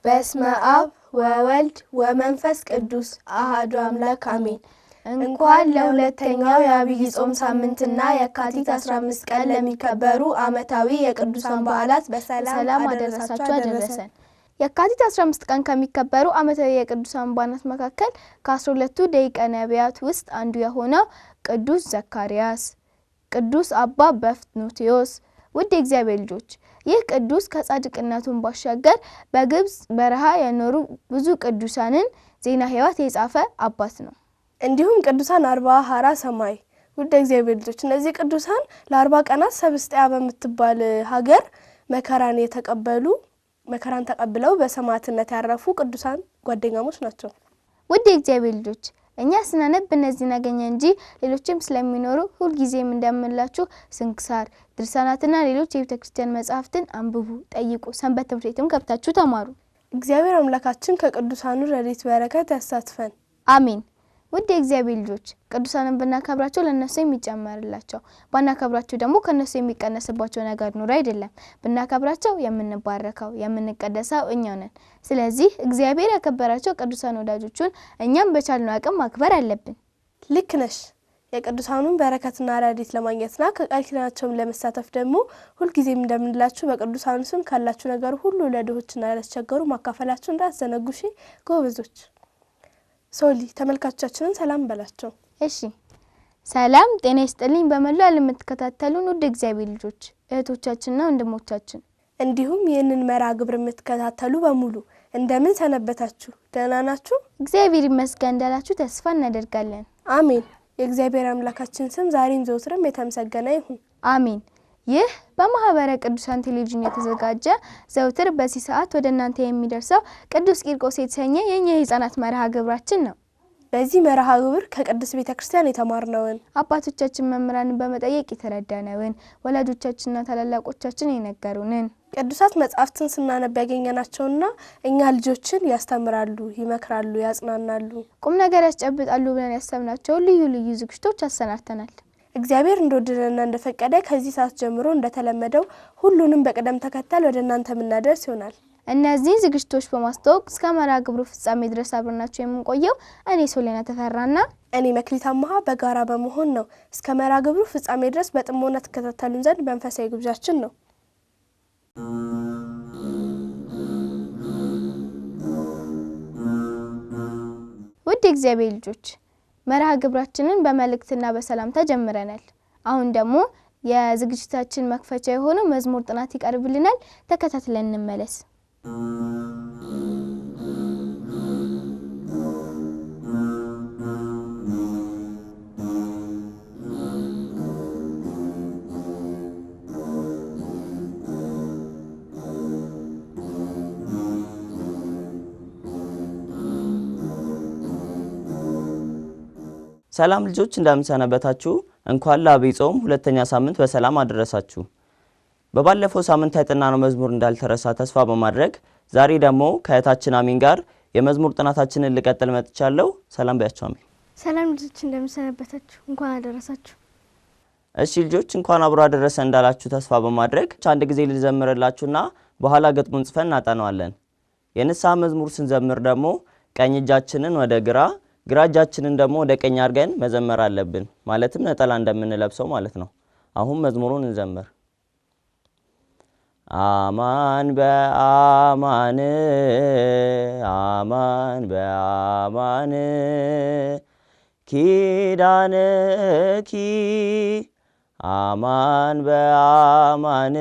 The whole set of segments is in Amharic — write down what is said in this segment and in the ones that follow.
በስመ አብ ወወልድ ወመንፈስ ቅዱስ አሐዱ አምላክ አሜን። እንኳን ለሁለተኛው የዐቢይ ጾም ሳምንትና የካቲት 15 ቀን ለሚከበሩ ዓመታዊ የቅዱሳን በዓላት በሰላም አደረሰን። የካቲት 15 ቀን ከሚከበሩ ዓመታዊ የቅዱሳን በዓላት መካከል ከ12ቱ ደቂቀ ነቢያት ውስጥ አንዱ የሆነው ቅዱስ ዘካርያስ፣ ቅዱስ አባ በፍኑትዮስ። ውድ የእግዚአብሔር ልጆች፣ ይህ ቅዱስ ከጻድቅነቱን ባሻገር በግብጽ በረሃ የኖሩ ብዙ ቅዱሳንን ዜና ሕይወት የጻፈ አባት ነው። እንዲሁም ቅዱሳን 40 ሐራ ሰማይ። ውድ የእግዚአብሔር ልጆች፣ እነዚህ ቅዱሳን ለ40 ቀናት ሰብስጥያ በምትባል ሀገር መከራን ተቀብለው በሰማዕትነት ያረፉ ቅዱሳን ጓደኛሞች ናቸው። ውድ የእግዚአብሔር ልጆች፣ እኛ ስናነብ እነዚህን አገኘ እንጂ ሌሎችም ስለሚኖሩ ሁሉ ጊዜም እንደምንላችሁ ስንክሳር፣ ድርሳናትና ሌሎች የቤተክርስቲያን መጻሕፍትን አንብቡ፣ ጠይቁ፣ ሰንበት ትምህርት ቤትም ገብታችሁ ተማሩ። እግዚአብሔር አምላካችን ከቅዱሳኑ ረድኤት በረከት ያሳትፈን፣ አሜን። ውድ የእግዚአብሔር ልጆች፣ ቅዱሳንን ብናከብራቸው ለነሱ የሚጨመርላቸው፣ ባናከብራቸው ደግሞ ከነሱ የሚቀነስባቸው ነገር ኑሮ አይደለም። ብናከብራቸው የምንባረከው የምንቀደሰው እኛው ነን። ስለዚህ እግዚአብሔር ያከበራቸው ቅዱሳን ወዳጆቹን እኛም በቻልነው አቅም ማክበር አለብን። ልክ ነሽ። የቅዱሳኑን በረከትና ረድኤት ለማግኘትና ከቃል ኪዳናቸውም ለመሳተፍ ደግሞ ሁልጊዜም እንደምንላችሁ በቅዱሳኑ ስም ካላችሁ ነገር ሁሉ ለድሆችና ለተቸገሩ ማካፈላችሁ እንዳትዘነጉ ጎበዞች። ሶሊ ተመልካቾቻችንን ሰላም በላቸው። እሺ፣ ሰላም ጤና ይስጥልኝ። በመላው ዓለም የምትከታተሉን ውድ እግዚአብሔር ልጆች እህቶቻችንና ወንድሞቻችን፣ እንዲሁም ይህንን መርሐ ግብር የምትከታተሉ በሙሉ እንደምን ሰነበታችሁ? ደህና ናችሁ? እግዚአብሔር ይመስገን እንዳላችሁ ተስፋ እናደርጋለን። አሜን። የእግዚአብሔር አምላካችን ስም ዛሬም ዘወትርም የተመሰገነ ይሁን። አሜን። ይህ በማህበረ ቅዱሳን ቴሌቪዥን የተዘጋጀ ዘውትር በዚህ ሰዓት ወደ እናንተ የሚደርሰው ቅዱስ ቂርቆስ የተሰኘ የኛ የህፃናት መርሐ ግብራችን ነው። በዚህ መርሐ ግብር ከቅዱስ ቤተክርስቲያን የተማርነውን፣ አባቶቻችን መምህራንን በመጠየቅ የተረዳነውን፣ ወላጆቻችንና ታላላቆቻችን የነገሩንን ቅዱሳት መጻሕፍትን ስናነብ ያገኘናቸውና እኛ ልጆችን ያስተምራሉ፣ ይመክራሉ፣ ያጽናናሉ፣ ቁም ነገር ያስጨብጣሉ ብለን ያሰብናቸው ልዩ ልዩ ዝግጅቶች አሰናድተናል። እግዚአብሔር እንደወደደና እንደፈቀደ ከዚህ ሰዓት ጀምሮ እንደተለመደው ሁሉንም በቅደም ተከተል ወደ እናንተ የምናደርስ ይሆናል። እነዚህ ዝግጅቶች በማስተዋወቅ እስከ መርሐ ግብሩ ፍጻሜ ድረስ አብረናችሁ የምንቆየው እኔ ሶሊና ተፈራና እኔ መክሊት አማሃ በጋራ በመሆን ነው። እስከ መርሐ ግብሩ ፍጻሜ ድረስ በጥሞና ተከታተሉን ዘንድ መንፈሳዊ ግብዣችን ነው። ውድ እግዚአብሔር ልጆች፣ መርሐ ግብራችንን በመልእክትና በሰላምታ ጀምረናል። አሁን ደግሞ የዝግጅታችን መክፈቻ የሆነው መዝሙር ጥናት ይቀርብልናል። ተከታትለን እንመለስ። ሰላም ልጆች እንደምሰነበታችሁ። እንኳን ለዐቢይ ጾም ሁለተኛ ሳምንት በሰላም አደረሳችሁ። በባለፈው ሳምንት ያጠናነው መዝሙር እንዳልተረሳ ተስፋ በማድረግ ዛሬ ደግሞ ከእህታችን አሚን ጋር የመዝሙር ጥናታችንን ልቀጥል መጥቻለሁ። ሰላም በያችሁ አሚን። ሰላም ልጆች እንደምሰነበታችሁ፣ እንኳን አደረሳችሁ። እሺ ልጆች፣ እንኳን አብሮ አደረሰ እንዳላችሁ ተስፋ በማድረግ አንድ ጊዜ ልዘምርላችሁና በኋላ ገጥሙን ጽፈን እናጠናዋለን። የንስሐ መዝሙር ስንዘምር ደግሞ ቀኝ እጃችንን ወደ ግራ እጃችንን ደግሞ ወደ ቀኝ አድርገን መዘመር አለብን። ማለትም ነጠላ እንደምንለብሰው ማለት ነው። አሁን መዝሙሩን እንዘምር። አማን በአማን አማን በአማን ኪዳንኪ አማን በአማን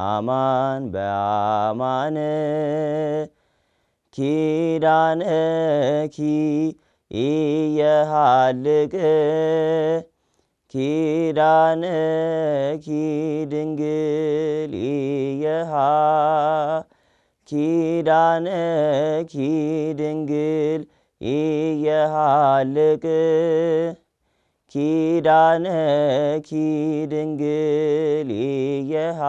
አማን በአማን ኪዳንኪ ኢየሃልቅ ኪዳንኪ ድንግል ኢየሃ ኪዳንኪ ድንግል ኢየሃልቅ ኪዳንኪ ድንግል ኢየሃ።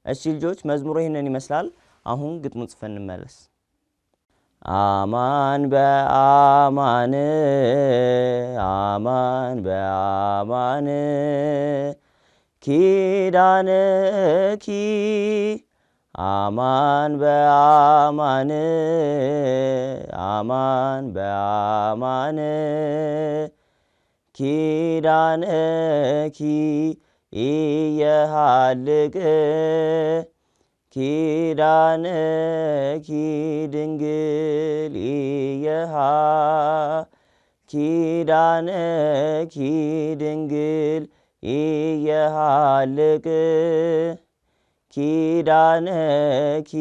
እሺ ልጆች፣ መዝሙሩ ይህንን ይመስላል። አሁን ግጥሙን ጽፈን እንመለስ። አማን በአማን አማን በአማን ኪዳንኪ አማን በአማን አማን በአማን ኪዳነኪ ኢየሃልቅ ኪዳነኪ ድንግል ኢየሃ ኪዳነኪ ድንግል ኢየሃልቅ ኪዳነኪ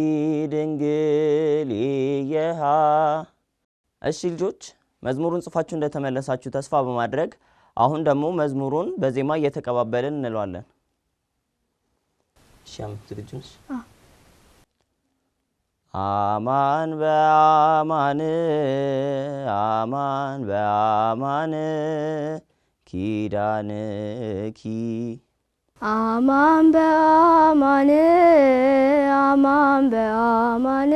ድንግል ኢየሃ። እሺ ልጆች መዝሙሩን ጽፋችሁ እንደተመለሳችሁ ተስፋ በማድረግ አሁን ደግሞ መዝሙሩን በዜማ እየተቀባበልን እንለዋለን። እሺ ዝግጁ ነሽ? አማን በአማን አማን በአማን ኪዳነኪ አማን በአማን አማን በአማን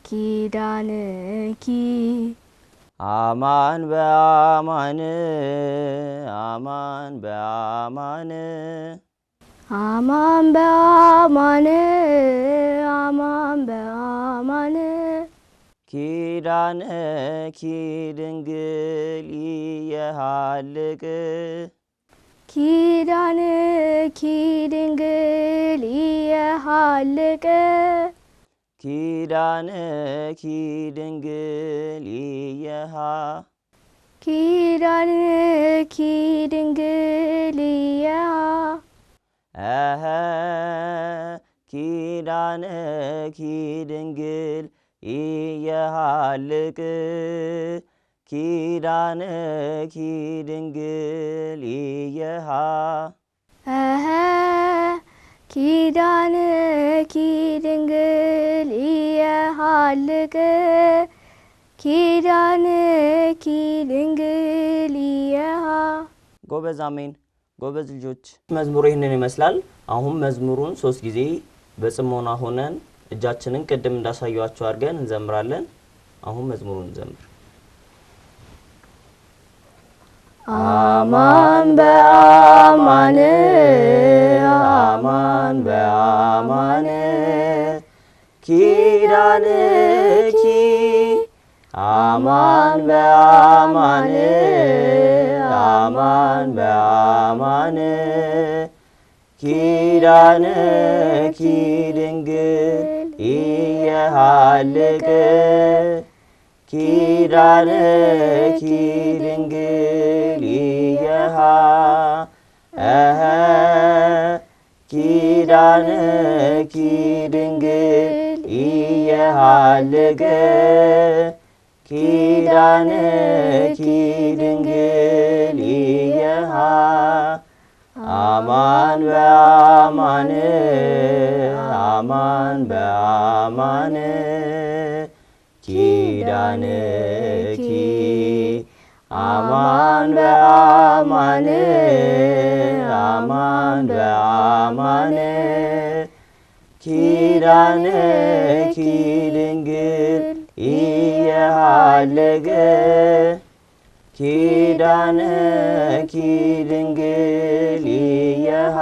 ኪዳነኪ አማን በአማን አማን በአማን አማን በአማን አማን በአማን ኪዳነኪ ድንግል ኢየሃልቅ ኪዳነኪ ድንግል ኢየሃልቅ ኪዳነኪ ድንግል ኢየሃ ኪዳነኪ ድንግል ኢየሃ ኪዳነኪ ድንግል ኢየሃልቅ ኪዳነኪ ድንግል ኢየሃ ኪዳነኪ ድንግል ኢየሃልቅ ኪዳነኪ ድንግል ኢየሃ። ጎበዝ አሜን። ጎበዝ ልጆች መዝሙሩ ይህንን ይመስላል። አሁን መዝሙሩን 3 ጊዜ በጽሞና ሆነን እጃችንን ቅድም እንዳሳያችሁ አድርገን እንዘምራለን። አሁን መዝሙሩን እንዘምር። አማን በአማን አማን በአማን ኪዳነኪ አማን በአማን አማን በአማን ኪዳነኪ ድንግል ኢየሃልቅ ኪዳነኪ ድንግል ኢየሃ ኪዳነኪ ድንግል ኢየሃልቅ ኪዳነኪ ድንግል ኢየሃ አማን በአማን አማን በአማን ኪዳነኪ አማን በአማን አማን በአማን ኪዳነኪ ድንግል ኢየሃልቅ ኪዳነኪ ድንግል ኢየሃ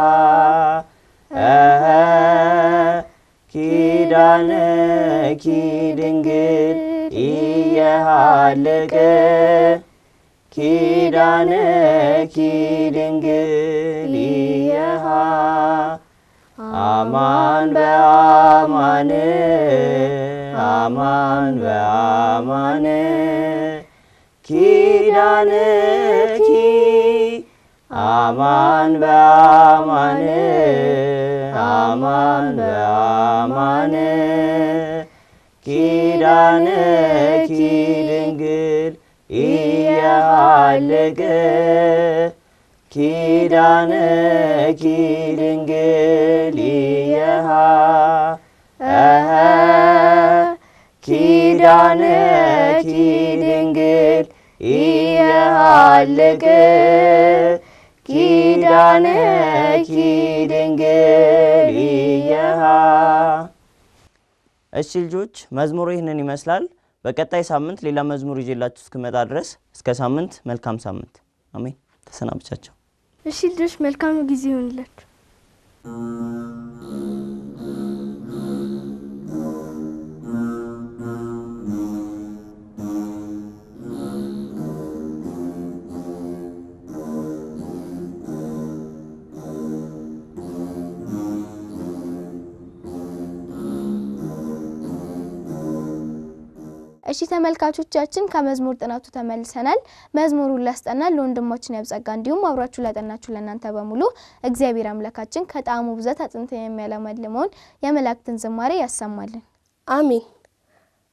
ኪዳነኪ ድንግል ኢየሃልቅ ኪዳነኪ ድንግል ኢየሃ አማን በአማን አማን በአማን ኪዳነኪ አማን በአማን አማን በአማን ኪዳነኪ ድንግል ኢየሃልቅ ኪዳነኪ ድንግል ኢየሃ ኪዳነኪ ድንግል ኢየሃልቅ ኪዳነኪ ድንግል ኢየሃ። እሺ ልጆች መዝሙሩ ይህንን ይመስላል። በቀጣይ ሳምንት ሌላ መዝሙር ይዤላችሁ እስክመጣ ድረስ እስከ ሳምንት መልካም ሳምንት። አሜን። ተሰናብቻችሁ። እሺ ልጆች መልካም ጊዜ ይሁንላችሁ። እሺ ተመልካቾቻችን ከመዝሙር ጥናቱ ተመልሰናል። መዝሙሩን ላስጠናል ለወንድማችን ያብጸጋ እንዲሁም አብራችሁ ላጠናችሁ ለናንተ በሙሉ እግዚአብሔር አምላካችን ከጣሙ ብዛት አጥንት የሚያለመልመውን የመላእክትን ዝማሬ ያሰማልን። አሜን።